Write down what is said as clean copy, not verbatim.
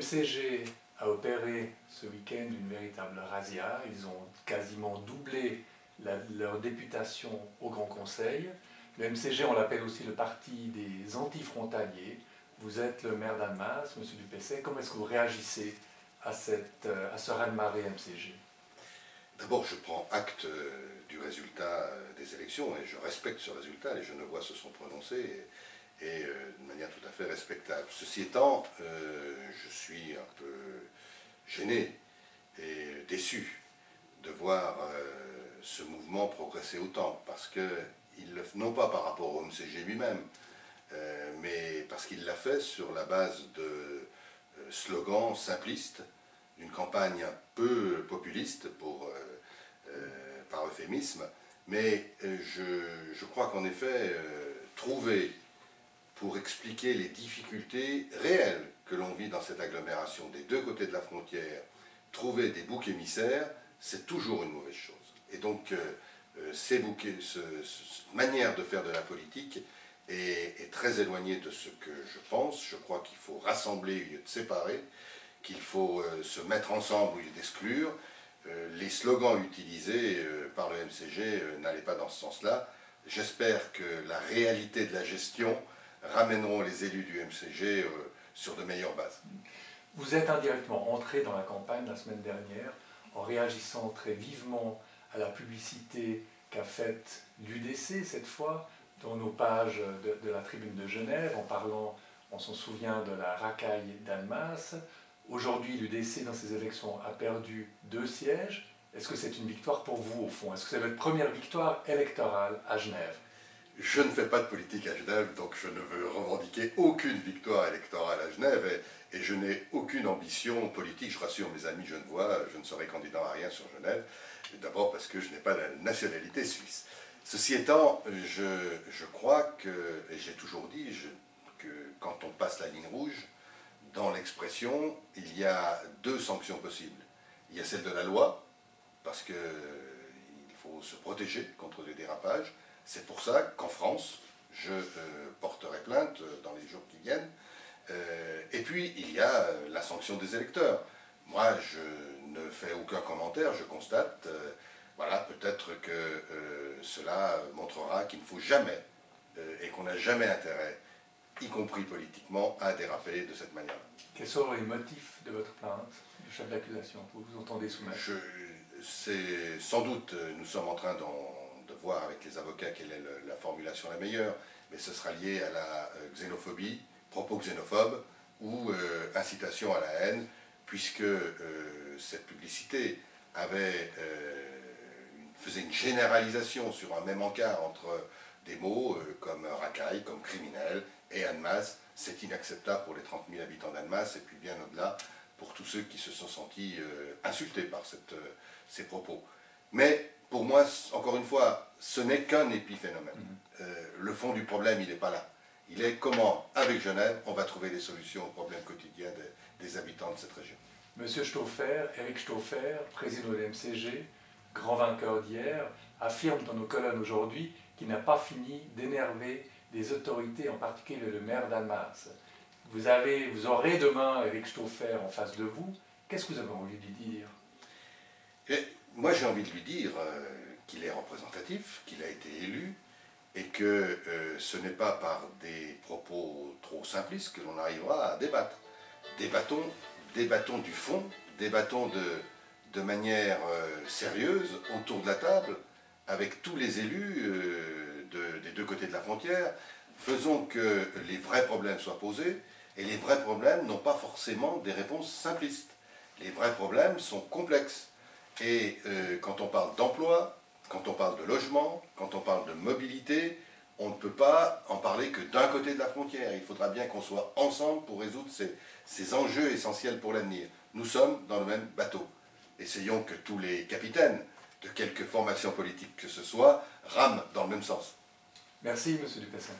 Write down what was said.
MCG a opéré ce week-end une véritable razzia. Ils ont quasiment doublé leur députation au Grand Conseil. Le MCG, on l'appelle aussi le parti des antifrontaliers. Vous êtes le maire d'Annemasse, M. Dupessay. Comment est-ce que vous réagissez à ce raz-de-marée MCG? D'abord, je prends acte du résultat des élections et je respecte ce résultat. Les Genevois se sont prononcés et de manière tout à fait respectable. Ceci étant, je suis un peu gêné et déçu de voir ce mouvement progresser autant, parce que, non pas par rapport au MCG lui-même, mais parce qu'il l'a fait sur la base de slogans simplistes, d'une campagne un peu populiste, par euphémisme, mais je crois qu'en effet, trouver, pour expliquer les difficultés réelles que l'on vit dans cette agglomération des deux côtés de la frontière, trouver des boucs émissaires, c'est toujours une mauvaise chose. Et donc, cette manière de faire de la politique est très éloignée de ce que je pense. Je crois qu'il faut rassembler au lieu de séparer, qu'il faut se mettre ensemble au lieu d'exclure. Les slogans utilisés par le MCG n'allaient pas dans ce sens-là. J'espère que la réalité de la gestion ramèneront les élus du MCG sur de meilleures bases. Vous êtes indirectement entré dans la campagne la semaine dernière en réagissant très vivement à la publicité qu'a faite l'UDC cette fois dans nos pages de la Tribune de Genève, en parlant, on s'en souvient, de la racaille d'Annemasse. Aujourd'hui, l'UDC, dans ces élections, a perdu 2 sièges. Est-ce que c'est une victoire pour vous, au fond? Est-ce que c'est votre première victoire électorale à Genève? Je ne fais pas de politique à Genève, donc je ne veux revendiquer aucune victoire électorale à Genève, et je n'ai aucune ambition politique. Je rassure mes amis genevois, je ne serai candidat à rien sur Genève, d'abord parce que je n'ai pas la nationalité suisse. Ceci étant, je crois que, et j'ai toujours dit, que quand on passe la ligne rouge, dans l'expression, il y a 2 sanctions possibles. Il y a celle de la loi, parce qu'il faut se protéger contre les dérapages. C'est pour ça qu'en France, je porterai plainte dans les jours qui viennent. Et puis, il y a la sanction des électeurs. Moi, je ne fais aucun commentaire, je constate, voilà, peut-être que cela montrera qu'il ne faut jamais, et qu'on n'a jamais intérêt, y compris politiquement, à déraper de cette manière. Quels sont les motifs de votre plainte, le chef d'accusation? Vous entendez soumettre? C'est sans doute, nous sommes en train de voir avec les avocats quelle est la formulation la meilleure, mais ce sera lié à la xénophobie, propos xénophobes ou incitation à la haine, puisque cette publicité faisait une généralisation sur un même encart entre des mots comme racaille, comme criminel et Annemasse. C'est inacceptable pour les 30 000 habitants d'Annemasse, et puis bien au-delà pour tous ceux qui se sont sentis insultés par ces propos. Mais pour moi, encore une fois, ce n'est qu'un épiphénomène. Le fond du problème, il n'est pas là. Il est comment, avec Genève, on va trouver des solutions aux problèmes quotidiens des habitants de cette région. Monsieur Stauffer, Éric Stauffer, président de l'MCG, grand vainqueur d'hier, affirme dans nos colonnes aujourd'hui qu'il n'a pas fini d'énerver les autorités, en particulier le maire d'Annemasse. Vous aurez demain Éric Stauffer en face de vous. Qu'est-ce que vous avez envie de lui dire? Moi, j'ai envie de lui dire qu'il est représentatif, qu'il a été élu, et que ce n'est pas par des propos trop simplistes que l'on arrivera à débattre. Débattons du fond, débattons de manière sérieuse autour de la table, avec tous les élus des deux côtés de la frontière. Faisons que les vrais problèmes soient posés, et les vrais problèmes n'ont pas forcément des réponses simplistes. Les vrais problèmes sont complexes. Et quand on parle d'emploi, quand on parle de logement, quand on parle de mobilité, on ne peut pas en parler que d'un côté de la frontière. Il faudra bien qu'on soit ensemble pour résoudre ces enjeux essentiels pour l'avenir. Nous sommes dans le même bateau. Essayons que tous les capitaines de quelque formation politique que ce soit rament dans le même sens. Merci, M. Dupessay.